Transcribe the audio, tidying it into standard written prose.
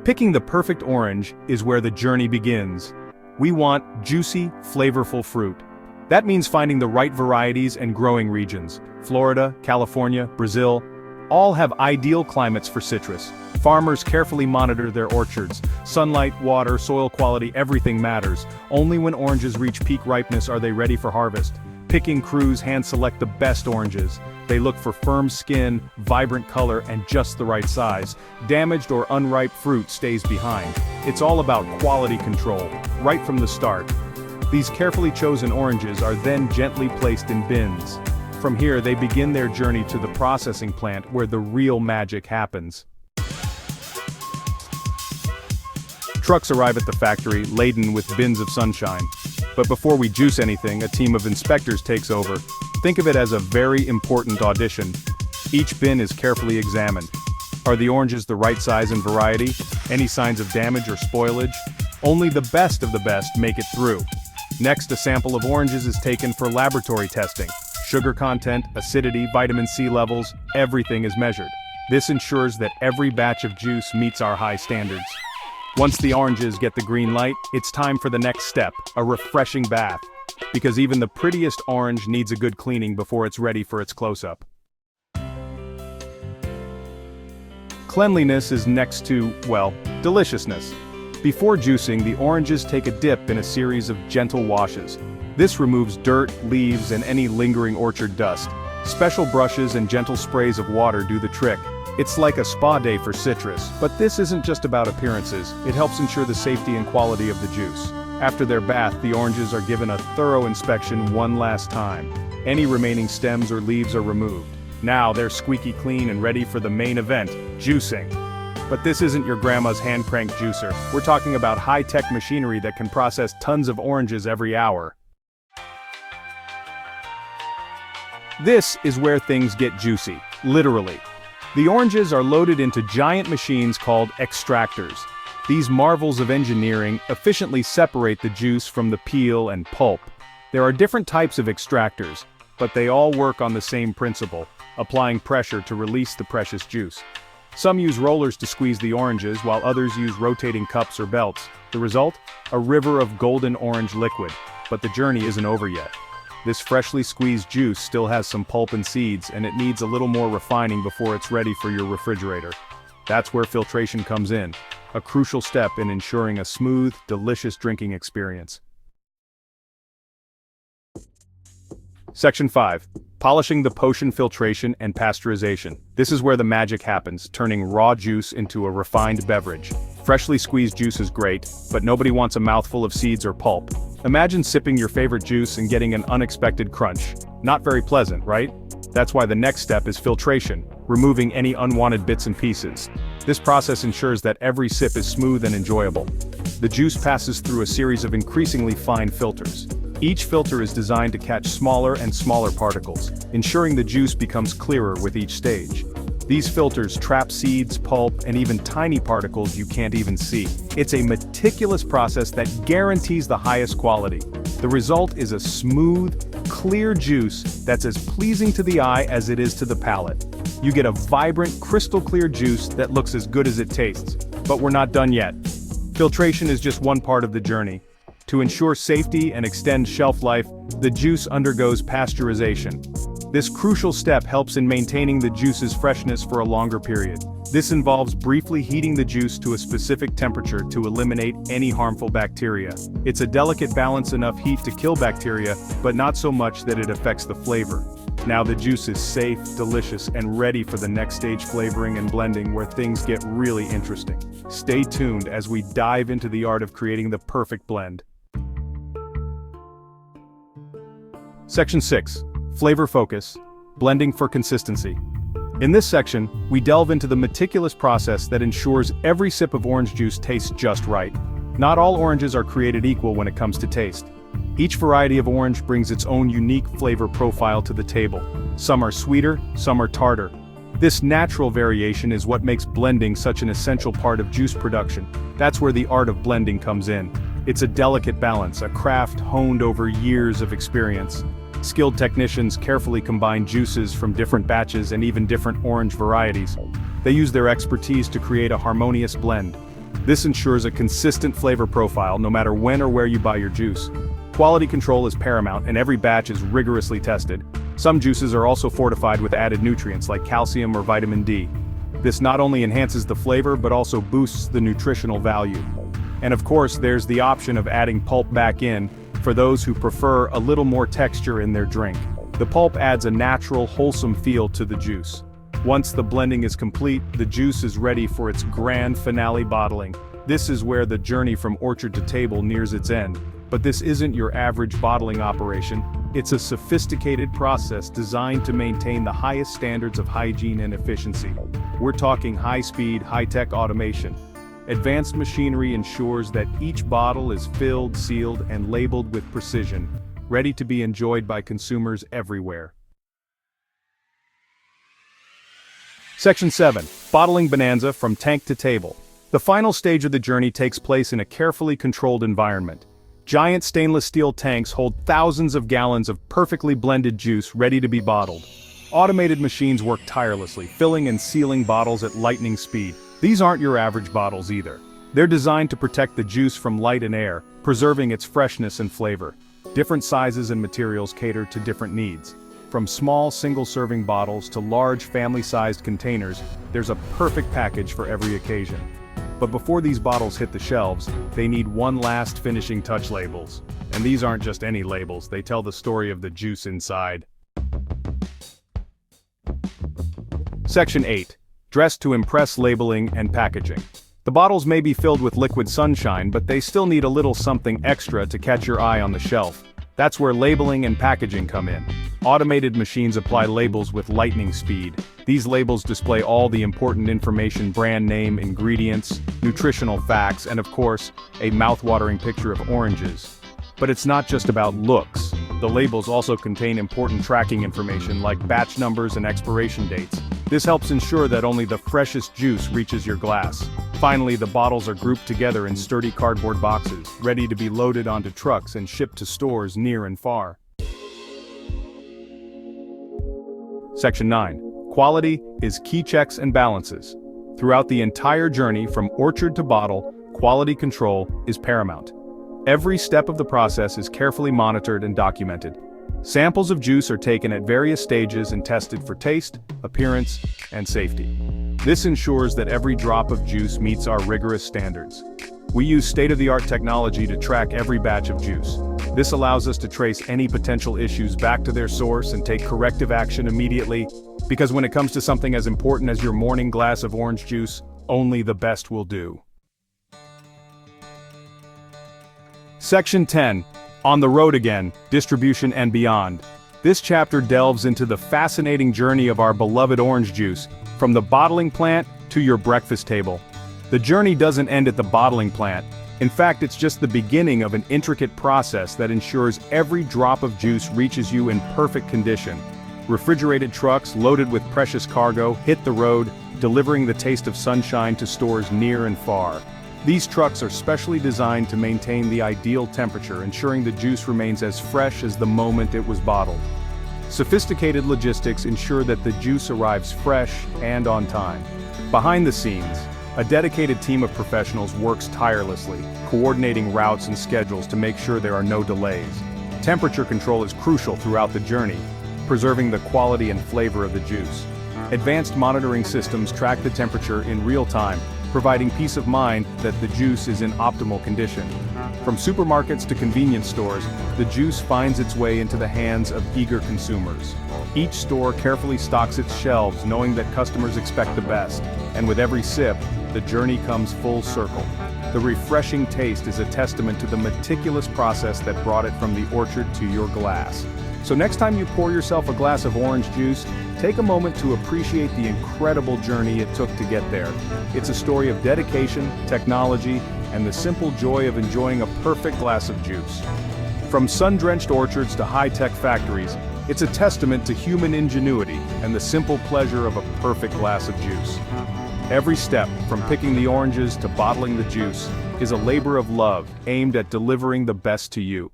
Picking the perfect orange is where the journey begins. We want juicy, flavorful fruit. That means finding the right varieties and growing regions. Florida, California, Brazil, all have ideal climates for citrus. Farmers carefully monitor their orchards. Sunlight, water, soil quality, everything matters. Only when oranges reach peak ripeness are they ready for harvest. Picking crews hand-select the best oranges. They look for firm skin, vibrant color, and just the right size. Damaged or unripe fruit stays behind. It's all about quality control, right from the start. These carefully chosen oranges are then gently placed in bins. From here they begin their journey to the processing plant where the real magic happens. Trucks arrive at the factory, laden with bins of sunshine. But before we juice anything, a team of inspectors takes over. Think of it as a very important audition. Each bin is carefully examined. Are the oranges the right size and variety? Any signs of damage or spoilage? Only the best of the best make it through. Next, a sample of oranges is taken for laboratory testing. Sugar content, acidity, vitamin C levels, everything is measured. This ensures that every batch of juice meets our high standards. Once the oranges get the green light, it's time for the next step, a refreshing bath. Because even the prettiest orange needs a good cleaning before it's ready for its close-up. Cleanliness is next to, well, deliciousness. Before juicing, the oranges take a dip in a series of gentle washes. This removes dirt, leaves, and any lingering orchard dust. Special brushes and gentle sprays of water do the trick. It's like a spa day for citrus, but this isn't just about appearances. It helps ensure the safety and quality of the juice. After their bath, the oranges are given a thorough inspection one last time. Any remaining stems or leaves are removed. Now they're squeaky clean and ready for the main event, juicing. But this isn't your grandma's hand-cranked juicer. We're talking about high-tech machinery that can process tons of oranges every hour. This is where things get juicy, literally. The oranges are loaded into giant machines called extractors. These marvels of engineering efficiently separate the juice from the peel and pulp. There are different types of extractors, but they all work on the same principle, applying pressure to release the precious juice. Some use rollers to squeeze the oranges, while others use rotating cups or belts. The result? A river of golden orange liquid. But the journey isn't over yet. This freshly squeezed juice still has some pulp and seeds, and it needs a little more refining before it's ready for your refrigerator. That's where filtration comes in, a crucial step in ensuring a smooth, delicious drinking experience. Section 5. Polishing the potion filtration and pasteurization. This is where the magic happens, turning raw juice into a refined beverage. Freshly squeezed juice is great, but nobody wants a mouthful of seeds or pulp. Imagine sipping your favorite juice and getting an unexpected crunch. Not very pleasant, right? That's why the next step is filtration, removing any unwanted bits and pieces. This process ensures that every sip is smooth and enjoyable. The juice passes through a series of increasingly fine filters. Each filter is designed to catch smaller and smaller particles, ensuring the juice becomes clearer with each stage. These filters trap seeds, pulp, and even tiny particles you can't even see. It's a meticulous process that guarantees the highest quality. The result is a smooth, clear juice that's as pleasing to the eye as it is to the palate. You get a vibrant, crystal-clear juice that looks as good as it tastes. But we're not done yet. Filtration is just one part of the journey. To ensure safety and extend shelf life, the juice undergoes pasteurization. This crucial step helps in maintaining the juice's freshness for a longer period. This involves briefly heating the juice to a specific temperature to eliminate any harmful bacteria. It's a delicate balance, enough heat to kill bacteria, but not so much that it affects the flavor. Now the juice is safe, delicious, and ready for the next stage, flavoring and blending, where things get really interesting. Stay tuned as we dive into the art of creating the perfect blend. Section 6. Flavor focus, blending for consistency. In this section, we delve into the meticulous process that ensures every sip of orange juice tastes just right. Not all oranges are created equal when it comes to taste. Each variety of orange brings its own unique flavor profile to the table. Some are sweeter, some are tartar. This natural variation is what makes blending such an essential part of juice production. That's where the art of blending comes in. It's a delicate balance, a craft honed over years of experience. Skilled technicians carefully combine juices from different batches and even different orange varieties. They use their expertise to create a harmonious blend. This ensures a consistent flavor profile no matter when or where you buy your juice. Quality control is paramount and every batch is rigorously tested. Some juices are also fortified with added nutrients like calcium or vitamin D. This not only enhances the flavor but also boosts the nutritional value. And of course, there's the option of adding pulp back in for those who prefer a little more texture in their drink. The pulp adds a natural, wholesome feel to the juice. Once the blending is complete, the juice is ready for its grand finale bottling. This is where the journey from orchard to table nears its end. But this isn't your average bottling operation. It's a sophisticated process designed to maintain the highest standards of hygiene and efficiency. We're talking high-speed, high-tech automation. Advanced machinery ensures that each bottle is filled, sealed, and labeled with precision, ready to be enjoyed by consumers everywhere. Section 7. Bottling Bonanza from tank to table. The final stage of the journey takes place in a carefully controlled environment. Giant stainless steel tanks hold thousands of gallons of perfectly blended juice ready to be bottled. Automated machines work tirelessly, filling and sealing bottles at lightning speed. These aren't your average bottles either. They're designed to protect the juice from light and air, preserving its freshness and flavor. Different sizes and materials cater to different needs. From small single-serving bottles to large family-sized containers, there's a perfect package for every occasion. But before these bottles hit the shelves, they need one last finishing touch: labels. And these aren't just any labels, they tell the story of the juice inside. Section 8. Dressed to impress labeling and packaging. The bottles may be filled with liquid sunshine, but they still need a little something extra to catch your eye on the shelf. That's where labeling and packaging come in. Automated machines apply labels with lightning speed. These labels display all the important information: brand name, ingredients, nutritional facts, and of course, a mouth-watering picture of oranges. But it's not just about looks. The labels also contain important tracking information like batch numbers and expiration dates. This helps ensure that only the freshest juice reaches your glass. Finally, the bottles are grouped together in sturdy cardboard boxes, ready to be loaded onto trucks and shipped to stores near and far. Section 9. Quality is key checks and balances. Throughout the entire journey from orchard to bottle, quality control is paramount. Every step of the process is carefully monitored and documented. Samples of juice are taken at various stages and tested for taste, appearance, and safety. This ensures that every drop of juice meets our rigorous standards. We use state-of-the-art technology to track every batch of juice. This allows us to trace any potential issues back to their source and take corrective action immediately, because when it comes to something as important as your morning glass of orange juice, only the best will do. Section 10. On the road again, distribution and beyond. This chapter delves into the fascinating journey of our beloved orange juice, from the bottling plant to your breakfast table. The journey doesn't end at the bottling plant. In fact, it's just the beginning of an intricate process that ensures every drop of juice reaches you in perfect condition. Refrigerated trucks loaded with precious cargo hit the road, delivering the taste of sunshine to stores near and far. These trucks are specially designed to maintain the ideal temperature, ensuring the juice remains as fresh as the moment it was bottled. Sophisticated logistics ensure that the juice arrives fresh and on time. Behind the scenes, a dedicated team of professionals works tirelessly, coordinating routes and schedules to make sure there are no delays. Temperature control is crucial throughout the journey, preserving the quality and flavor of the juice. Advanced monitoring systems track the temperature in real time, providing peace of mind that the juice is in optimal condition. From supermarkets to convenience stores, the juice finds its way into the hands of eager consumers. Each store carefully stocks its shelves, knowing that customers expect the best, and with every sip, the journey comes full circle. The refreshing taste is a testament to the meticulous process that brought it from the orchard to your glass. So next time you pour yourself a glass of orange juice, take a moment to appreciate the incredible journey it took to get there. It's a story of dedication, technology, and the simple joy of enjoying a perfect glass of juice. From sun-drenched orchards to high-tech factories, it's a testament to human ingenuity and the simple pleasure of a perfect glass of juice. Every step, from picking the oranges to bottling the juice, is a labor of love aimed at delivering the best to you.